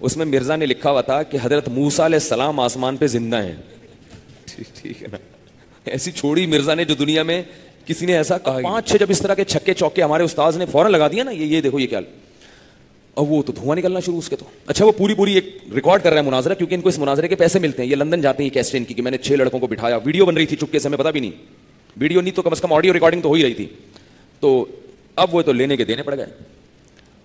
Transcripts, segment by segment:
اس میں مرزا نے لکھا ہوا تھا کہ حضرت موسیٰ علیہ السلام آسمان پہ زندہ ہیں. ٹھیک ہے نا, ایسی چھوڑی مرزا نے جو دنیا میں کسی نے ایسا کہا. 5-6 جب اس طرح کے چھکے چوکے ہمارے استاذ نے فوراً لگا دیا نا, یہ دیکھو یہ کیا, اب وہ تو دھواں نکلنا شروع اس کے. تو اچھا وہ پوری ایک ریکارڈ کر رہا ہے مناظرہ, کیونکہ ان کو اس مناظرے کے پیسے ملتے ہیں. یہ لندن جاتے ہیں کیسٹ ان کی, کہ میں نے 6 لڑکوں کو بٹھایا, ویڈیو بن رہی تھی چپکے سے, ہمیں پتا بھی نہیں, ویڈیو نہیں تو کم از کم آڈیو ریکارڈنگ تو ہو ہی رہی تھی. تو اب وہ تو لینے کے دینے پڑ گئے.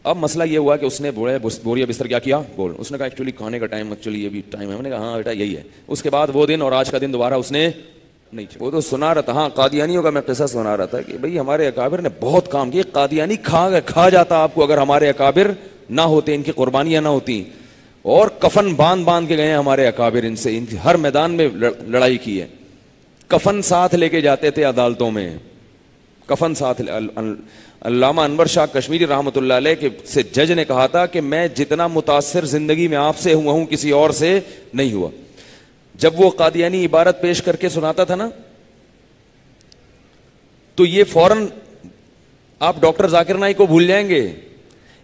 اب مسئلہ یہ ہوا کہ اس نے بوریا بستر کیا کیا, بول. اس نے کہا ایکچولی کھانے کا ٹائم, ایکچولی یہ بھی ٹائم ہے. میں نے کہا ہاں بیٹا یہی ہے. اس کے بعد وہ دن اور آج کا دن دوبارہ اس نے نہیں. وہ تو سنا رہا تھا, ہاں قادیانیوں کا میں قصہ سنا رہا تھا کہ بھئی ہمارے اکابر نے بہت کام کیے. قادیانی کھا جاتا آپ کو اگر ہمارے اکابر نہ ہوتے, ان کی قربانیاں نہ ہوتی. اور کفن باندھ کے گئے ہیں ہمارے اکابر, ان سے ہر میدان میں لڑائی کی ہے. کفن ساتھ لے کے جاتے تھے عدالتوں میں, کفن ساتھ. علامہ انور شاہ کشمیری رحمۃ اللہ علیہ کے سے جج نے کہا تھا کہ میں جتنا متاثر زندگی میں آپ سے ہوا ہوں کسی اور سے نہیں ہوا. جب وہ قادیانی عبارت پیش کر کے سناتا تھا نا, تو یہ فوراً آپ ڈاکٹر ذاکر نائک کو بھول جائیں گے.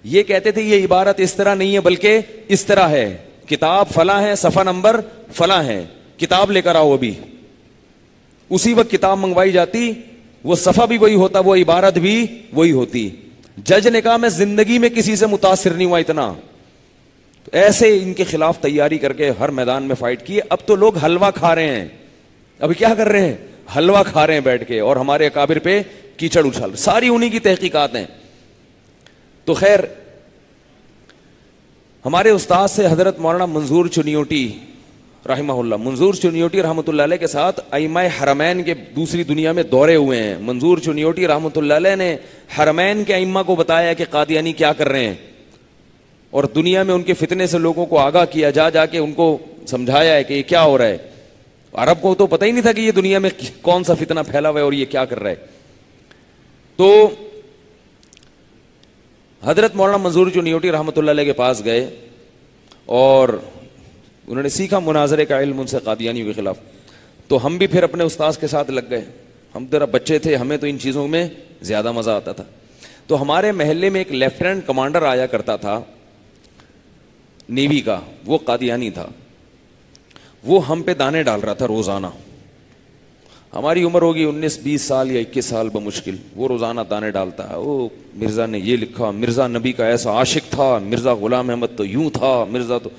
یہ کہتے تھے یہ عبارت اس طرح نہیں ہے بلکہ اس طرح ہے, کتاب فلاں ہے, صفحہ نمبر فلاں ہے, کتاب لے کر آؤ. ابھی اسی وقت کتاب منگوائی جاتی, وہ صفحہ بھی وہی ہوتا, وہ عبارت بھی وہی ہوتی. جج نے کہا میں زندگی میں کسی سے متاثر نہیں ہوا اتنا. ایسے ان کے خلاف تیاری کر کے ہر میدان میں فائٹ کی. اب تو لوگ حلوہ کھا رہے ہیں, ابھی کیا کر رہے ہیں, حلوہ کھا رہے ہیں بیٹھ کے, اور ہمارے اکابر پہ کیچڑ اچھال. ساری انہی کی تحقیقات ہیں. تو خیر, ہمارے استاد سے حضرت مولانا منظور چنیوٹی رحمہ اللہ, منظور چنیوٹی رحمۃ اللہ علیہ کے ساتھ ائمہ حرمین کے دوسری دنیا میں دورے ہوئے ہیں. منظور چنیوٹی رحمۃ اللہ علیہ نے حرمین کے ائمہ کو بتایا کہ قادیانی کیا کر رہے ہیں, اور دنیا میں ان کے فتنے سے لوگوں کو آگاہ کیا, جا کے ان کو سمجھایا ہے کہ یہ کیا ہو رہا ہے. عرب کو تو پتہ ہی نہیں تھا کہ یہ دنیا میں کون سا فتنہ پھیلا ہوا ہے اور یہ کیا کر رہا ہے. تو حضرت مولانا منظور چنیوٹی رحمۃ اللہ علیہ کے پاس گئے اور انہوں نے سیکھا مناظرے کا علم ان سے قادیانیوں کے خلاف. تو ہم بھی پھر اپنے استاذ کے ساتھ لگ گئے. ہم ذرا بچے تھے, ہمیں تو ان چیزوں میں زیادہ مزہ آتا تھا. تو ہمارے محلے میں ایک لیفٹیننٹ کمانڈر آیا کرتا تھا نیوی کا, وہ قادیانی تھا. وہ ہم پہ دانے ڈال رہا تھا روزانہ. ہماری عمر ہوگی 19-20 سال یا 21 سال بمشکل. وہ روزانہ دانے ڈالتا ہے, وہ مرزا نے یہ لکھا, مرزا نبی کا ایسا عاشق تھا, مرزا غلام احمد تو یوں تھا, مرزا تو,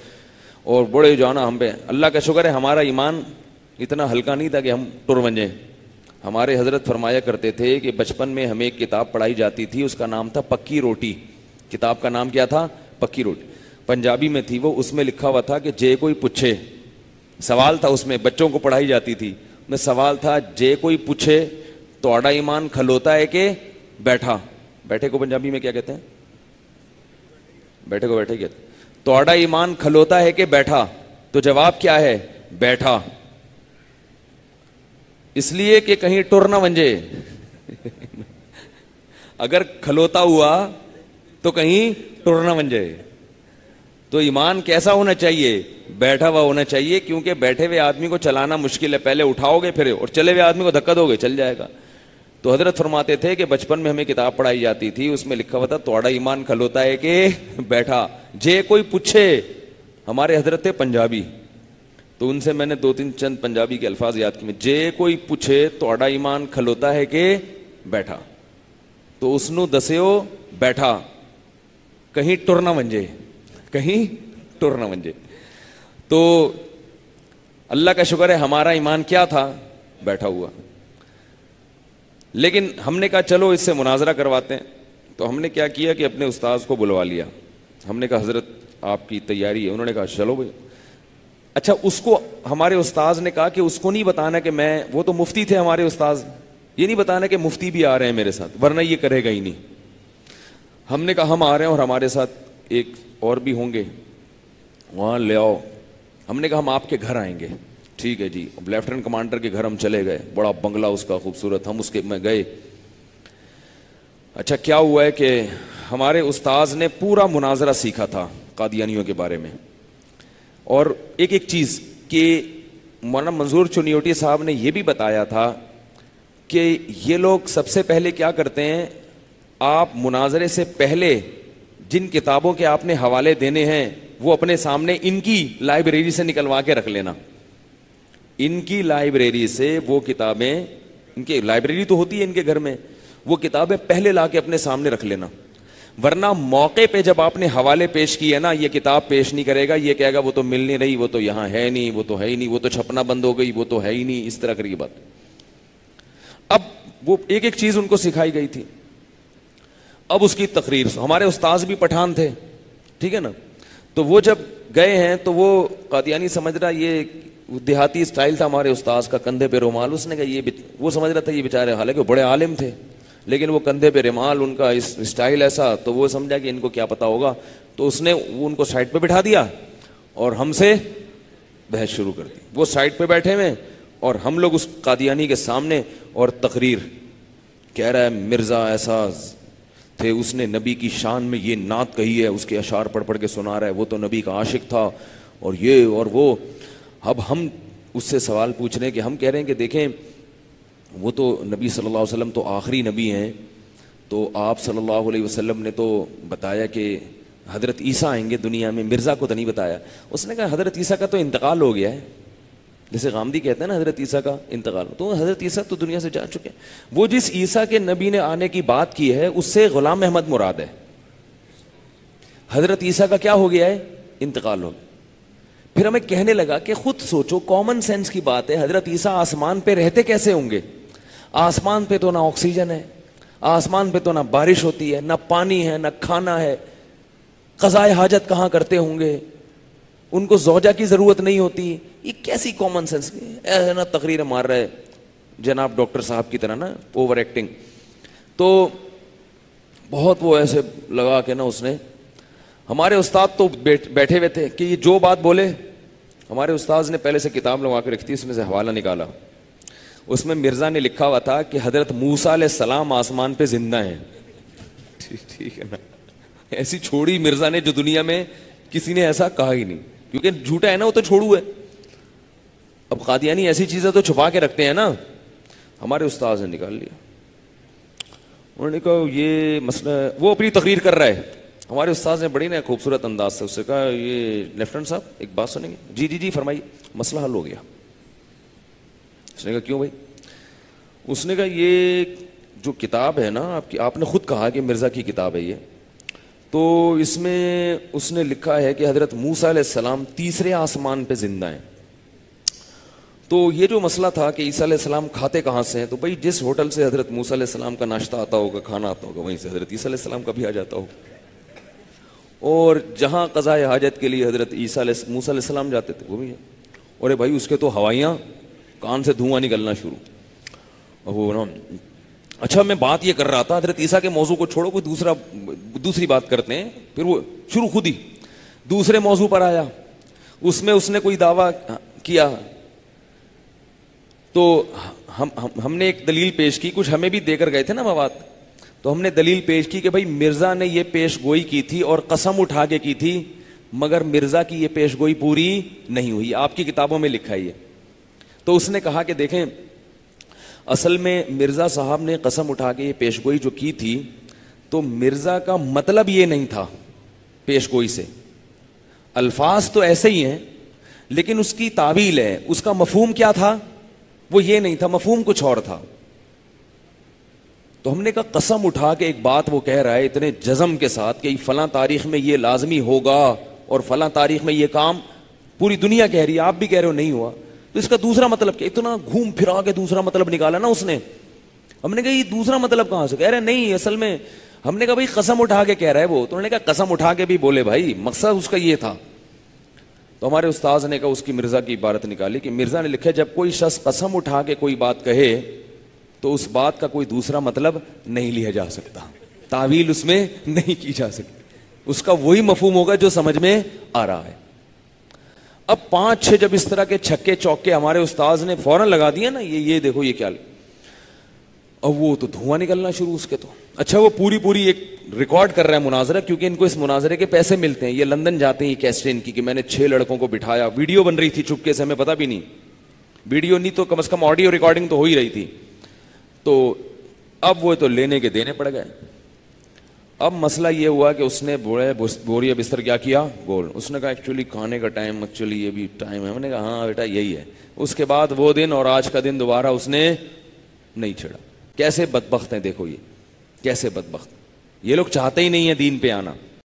اور بڑے جانا ہم پہ. اللہ کا شکر ہے ہمارا ایمان اتنا ہلکا نہیں تھا کہ ہم ٹر ونجیں. ہمارے حضرت فرمایا کرتے تھے کہ بچپن میں ہمیں ایک کتاب پڑھائی جاتی تھی, اس کا نام تھا پکی روٹی. کتاب کا نام کیا تھا, پکی روٹی. پنجابی میں تھی وہ. اس میں لکھا ہوا تھا کہ جے کوئی پوچھے, سوال تھا اس میں, بچوں کو پڑھائی جاتی تھی. میں سوال تھا, جے کوئی پوچھے تو آڈا ایمان کھلوتا ہے کہ بیٹھا. بیٹھے کو پنجابی میں کیا کہتے ہیں, بیٹھے کو بیٹھے کہتے ہیں. تو آڈا ایمان کھلوتا ہے کہ بیٹھا, تو جواب کیا ہے, بیٹھا. اس لیے کہ کہیں ٹر نہ ونجے. اگر کھلوتا ہوا تو کہیں ٹر نہ ون جائے. تو ایمان کیسا ہونا چاہیے, بیٹھا ہوا ہونا چاہیے, کیونکہ بیٹھے ہوئے آدمی کو چلانا مشکل ہے. پہلے اٹھاؤ گے پھر, اور چلے ہوئے آدمی کو دھکا دو گے چل جائے گا. تو حضرت فرماتے تھے کہ بچپن میں ہمیں کتاب پڑھائی جاتی تھی, اس میں لکھا ہوا تھا توڑا ایمان کھلوتا ہے کہ بیٹھا. جے کوئی پوچھے, ہمارے حضرت تھے پنجابی, تو ان سے میں نے 2-3 چند پنجابی کے الفاظ یاد کیے. جے کوئی پوچھے توڑا ایمان کھلوتا ہے کہ بیٹھا, تو اس نو دسیو بیٹھا, کہیں ٹر نہ ونجے, کہیں ٹر نہ ونجے. تو اللہ کا شکر ہے ہمارا ایمان کیا تھا, بیٹھا ہوا. لیکن ہم نے کہا چلو اس سے مناظرہ کرواتے ہیں. تو ہم نے کیا کیا کہ اپنے استاذ کو بلوا لیا. ہم نے کہا حضرت آپ کی تیاری ہے. انہوں نے کہا چلو بھائی. اچھا, اس کو ہمارے استاذ نے کہا کہ اس کو نہیں بتانا کہ میں, وہ تو مفتی تھے ہمارے استاذ, یہ نہیں بتانا کہ مفتی بھی آ رہے ہیں میرے ساتھ, ورنہ یہ کرے گا ہی نہیں. ہم نے کہا ہم آ رہے ہیں اور ہمارے ساتھ ایک اور بھی ہوں گے, وہاں لے آؤ. ہم نے کہا ہم آپ کے گھر آئیں گے. ٹھیک ہے جی. لیفٹیننٹ کمانڈر کے گھر ہم چلے گئے, بڑا بنگلہ اس کا خوبصورت, ہم اس کے میں گئے. اچھا, کیا ہوا ہے کہ ہمارے استاذ نے پورا مناظرہ سیکھا تھا قادیانیوں کے بارے میں, اور ایک ایک چیز کہ مولانا منظور چنیوٹی صاحب نے یہ بھی بتایا تھا کہ یہ لوگ سب سے پہلے کیا کرتے ہیں, آپ مناظرے سے پہلے جن کتابوں کے آپ نے حوالے دینے ہیں وہ اپنے سامنے ان کی لائبریری سے نکلوا کے رکھ لینا. ان کی لائبریری سے وہ کتابیں, ان کی لائبریری تو ہوتی ہے ان کے گھر میں, وہ کتابیں پہلے لا کے اپنے سامنے رکھ لینا. ورنہ موقع پہ جب آپ نے حوالے پیش کیے نا, یہ کتاب پیش نہیں کرے گا, یہ کہے گا وہ تو مل نہیں رہی, وہ تو یہاں ہے نہیں, وہ تو ہے ہی نہیں, وہ تو چھپنا بند ہو گئی, وہ تو ہے ہی نہیں, اس طرح کی بات. اب وہ ایک ایک چیز ان کو سکھائی گئی تھی. اب اس کی تقریر, ہمارے استاذ بھی پٹھان تھے, ٹھیک ہے نا, تو وہ جب گئے ہیں تو وہ قادیانی سمجھ رہا, یہ دیہاتی اسٹائل تھا ہمارے استاذ کا, کندھے پہ رومال, اس نے کہا یہ, وہ سمجھ رہا تھا یہ بیچارے, حالانکہ وہ بڑے عالم تھے, لیکن وہ کندھے پہ رومال, ان کا اسٹائل ایسا, تو وہ سمجھا کہ ان کو کیا پتا ہوگا, تو اس نے وہ ان کو سائڈ پہ بٹھا دیا اور ہم سے بحث شروع کر دی. وہ سائڈ پہ بیٹھے ہوئے اور ہم لوگ اس قادیانی کے سامنے, اور تقریر کہہ رہا ہے مرزا ایسا تھے, اس نے نبی کی شان میں یہ نعت کہی ہے, اس کے اشعار پڑھ پڑھ کے سنا رہا ہے, وہ تو نبی کا عاشق تھا, اور یہ اور وہ. اب ہم اس سے سوال پوچھ رہے ہیں کہ ہم کہہ رہے ہیں کہ دیکھیں وہ تو نبی صلی اللہ علیہ وسلم تو آخری نبی ہیں, تو آپ صلی اللہ علیہ وسلم نے تو بتایا کہ حضرت عیسیٰ آئیں گے دنیا میں, مرزا کو تو نہیں بتایا. اس نے کہا حضرت عیسیٰ کا تو انتقال ہو گیا ہے, جیسے غامدی کہتے ہیں نا حضرت عیسیٰ کا انتقال, تو حضرت عیسیٰ تو دنیا سے جا چکے ہیں. وہ جس عیسیٰ کے نبی نے آنے کی بات کی ہے اس سے غلام احمد مراد ہے. حضرت عیسیٰ کا کیا ہو گیا ہے, انتقال ہو گیا. پھر ہمیں کہنے لگا کہ خود سوچو, کامن سینس کی بات ہے, حضرت عیسیٰ آسمان پہ رہتے کیسے ہوں گے؟ آسمان پہ تو نہ آکسیجن ہے, آسمان پہ تو نہ بارش ہوتی ہے, نہ پانی ہے, نہ کھانا ہے, قضائے حاجت کہاں کرتے ہوں گے, ان کو زوجہ کی ضرورت نہیں ہوتی. یہ کیسی کامن سینس ایسا نا تقریر مار رہے جناب ڈاکٹر صاحب کی طرح نا, اوور ایکٹنگ. تو بہت وہ ایسے لگا کے نا اس نے, ہمارے استاد تو بیٹھے ہوئے تھے کہ یہ جو بات بولے, ہمارے استاذ نے پہلے سے کتاب لگا کے رکھی تھی, اس میں سے حوالہ نکالا, اس میں مرزا نے لکھا ہوا تھا کہ حضرت موسیٰ علیہ السلام آسمان پہ زندہ ہیں. ٹھیک ہے نا, ایسی چھوڑی مرزا نے جو دنیا میں کسی نے ایسا کہا ہی نہیں, کیونکہ جھوٹا ہے نا, وہ تو چھوڑو ہے. اب قادیانی ایسی چیزیں تو چھپا کے رکھتے ہیں نا. ہمارے استاذ نے نکال لیا, انہوں نے کہا یہ مسئلہ, وہ اپنی تقریر کر رہا ہے, ہمارے استاذ نے بڑی نا خوبصورت انداز سے اس سے کہا یہ لیفٹنٹ صاحب ایک بات سنیں گے؟ جی جی جی فرمائیے. مسئلہ حل ہو گیا. اس نے کہا کیوں بھائی؟ اس نے کہا یہ جو کتاب ہے نا آپ کی, آپ نے خود کہا کہ مرزا کی کتاب ہے یہ, تو اس میں اس نے لکھا ہے کہ حضرت موسیٰ علیہ السلام تیسرے آسمان پہ زندہ ہیں. تو یہ جو مسئلہ تھا کہ عیسیٰ علیہ السلام کھاتے کہاں سے ہیں, تو بھائی جس ہوٹل سے حضرت موسیٰ علیہ السلام کا ناشتہ آتا ہوگا, کھانا آتا ہوگا, وہیں سے حضرت عیسیٰ علیہ السلام کا بھی آ جاتا ہوگا. اور جہاں قضائے حاجت کے لیے حضرت موسیٰ علیہ السلام جاتے تھے وہ بھی ہے. اور بھائی اس کے تو ہوائیاں کان سے دھواں نکلنا شروع. اور وہ نا, اچھا میں بات یہ کر رہا تھا, حضرت عیسیٰ کے موضوع کو چھوڑو, کوئی دوسری بات کرتے ہیں. پھر وہ شروع خود ہی دوسرے موضوع پر آیا, اس میں اس نے کوئی دعویٰ کیا, تو ہم نے ایک دلیل پیش کی, کچھ ہمیں بھی دے کر گئے تھے نا مواد, تو ہم نے دلیل پیش کی کہ بھائی مرزا نے یہ پیش گوئی کی تھی اور قسم اٹھا کے کی تھی, مگر مرزا کی یہ پیش گوئی پوری نہیں ہوئی, آپ کی کتابوں میں لکھا ہے. تو اس نے کہا کہ دیکھیں اصل میں مرزا صاحب نے قسم اٹھا کے یہ پیش گوئی جو کی تھی, تو مرزا کا مطلب یہ نہیں تھا پیش گوئی سے, الفاظ تو ایسے ہی ہیں لیکن اس کی تعویل ہے, اس کا مفہوم کیا تھا وہ یہ نہیں تھا, مفہوم کچھ اور تھا. تو ہم نے کہا قسم اٹھا کے ایک بات وہ کہہ رہا ہے اتنے جزم کے ساتھ کہ فلاں تاریخ میں یہ لازمی ہوگا اور فلاں تاریخ میں یہ کام, پوری دنیا کہہ رہی ہے, آپ بھی کہہ رہے ہو نہیں ہوا, تو اس کا دوسرا مطلب کیا؟ اتنا گھوم پھرا کے دوسرا مطلب نکالا نا اس نے. ہم نے کہا یہ دوسرا مطلب کہاں سے؟ کہہ رہے نہیں اصل میں, ہم نے کہا بھائی قسم اٹھا کے کہہ رہا ہے وہ, تو انہوں نے کہا قسم اٹھا کے بھی بولے بھائی, مقصد اس کا یہ تھا. تو ہمارے استاذ نے کہا اس کی مرزا کی عبارت نکالی کہ مرزا نے لکھا جب کوئی شخص قسم اٹھا کے کوئی بات کہے تو اس بات کا کوئی دوسرا مطلب نہیں لیا جا سکتا, تعویل اس میں نہیں کی جا سکتی, اس کا وہی مفہوم ہوگا جو سمجھ میں آ رہا ہے. اب 5-6 جب اس طرح کے چھکے چوکے ہمارے استاذ نے فوراً لگا دیا نا, یہ دیکھو یہ کیا, اب وہ تو دھواں نکلنا شروع اس کے. تو اچھا وہ پوری ایک ریکارڈ کر رہا ہے مناظرہ, کیونکہ ان کو اس مناظرے کے پیسے ملتے ہیں, یہ لندن جاتے ہیں یہ کیسٹیں ان کی کہ میں نے 6 لڑکوں کو بٹھایا, ویڈیو بن رہی تھی چپکے سے, ہمیں پتا بھی نہیں, ویڈیو نہیں تو کم از کم آڈیو ریکارڈنگ تو ہو ہی رہی تھی. تو اب وہ تو لینے کے دینے پڑ گئے. اب مسئلہ یہ ہوا کہ اس نے بوریا بستر کیا کیا گول. اس نے کہا ایکچولی کھانے کا ٹائم, ایکچولی یہ بھی ٹائم ہے. میں نے کہا ہاں بیٹا یہی ہے. اس کے بعد وہ دن اور آج کا دن دوبارہ اس نے نہیں چھڑا. کیسے بدبخت ہیں دیکھو, یہ کیسے بدبخت. یہ لوگ چاہتے ہی نہیں ہیں دین پہ آنا.